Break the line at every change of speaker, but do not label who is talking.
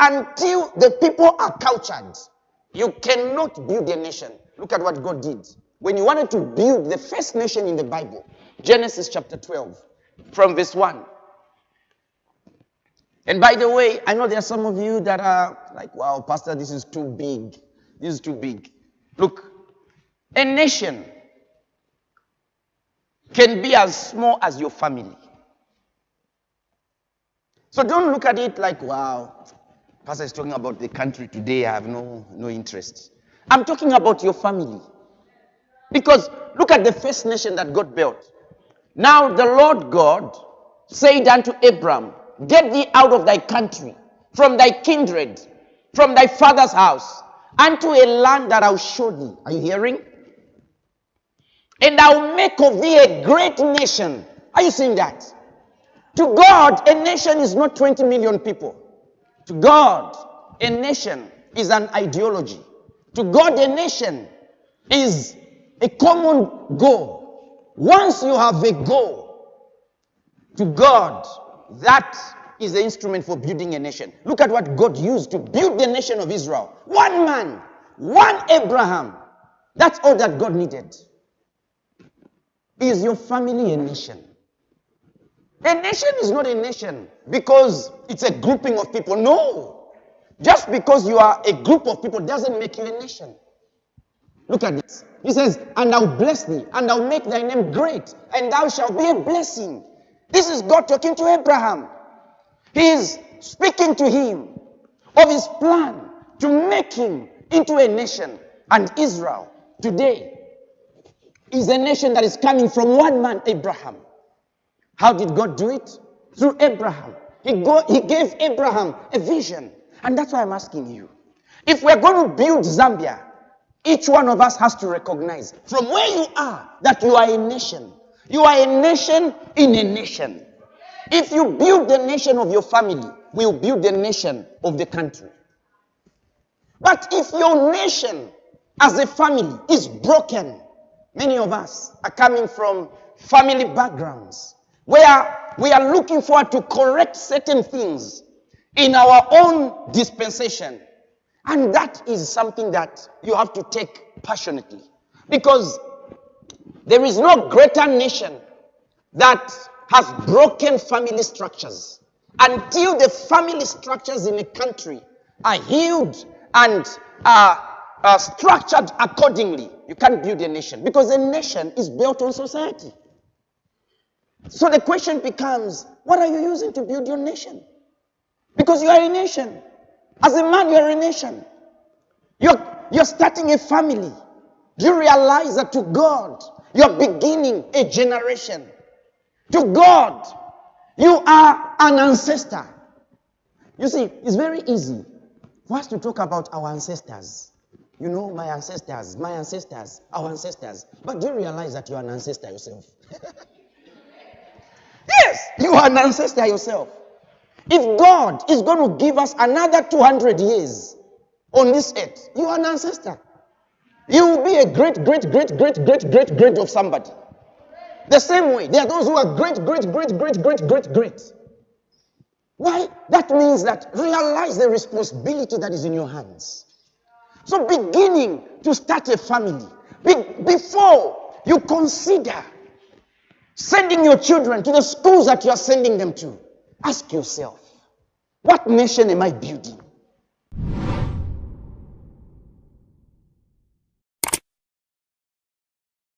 until the people are cultured, you cannot build a nation. Look at what God did. When he wanted to build the first nation in the Bible, Genesis chapter 12, from verse 1. And by the way, I know there are some of you that are like, wow, Pastor, this is too big. This is too big. Look, a nation can be as small as your family. So don't look at it like, wow, Pastor is talking about the country today. I have no interest. I'm talking about your family. Because look at the first nation that God built. Now the Lord God said unto Abram, get thee out of thy country, from thy kindred, from thy father's house, unto a land that I'll show thee. Are you hearing? And I'll make of thee a great nation. Are you seeing that? To God, a nation is not 20 million people. To God, a nation is an ideology. To God, a nation is a common goal. Once you have a goal, to God, that is the instrument for building a nation. Look at what God used to build the nation of Israel. One man, one Abraham. That's all that God needed. Is your family a nation? A nation is not a nation because it's a grouping of people. No. Just because you are a group of people doesn't make you a nation. Look at this. He says, and I'll bless thee, and I'll make thy name great, and thou shalt be a blessing. This is God talking to Abraham. He is speaking to him of his plan to make him into a nation. And Israel today is a nation that is coming from one man, Abraham. How did God do it? Through Abraham. He gave Abraham a vision. And that's why I'm asking you. If we're going to build Zambia, each one of us has to recognize from where you are that you are a nation. You are a nation in a nation. If you build the nation of your family, we'll build the nation of the country. But if your nation as a family is broken, many of us are coming from family backgrounds where we are looking forward to correct certain things in our own dispensation. And that is something that you have to take passionately. Because there is no greater nation that has broken family structures. Until the family structures in a country are healed and structured accordingly, you can't build a nation. Because a nation is built on society. So the question becomes, what are you using to build your nation? Because you are a nation. As a man, you are a nation. You're starting a family. Do you realize that to God, you're beginning a generation? To God, you are an ancestor. You see, it's very easy for us to talk about our ancestors. You know, my ancestors, our ancestors. But do you realize that you are an ancestor yourself? Yes, you are an ancestor yourself. If God is going to give us another 200 years on this earth, you are an ancestor. You will be a great of somebody. The same way, there are those who are great. Why? That means that realize the responsibility that is in your hands. So beginning to start a family, before you consider sending your children to the schools that you are sending them to, ask yourself, what nation am I building?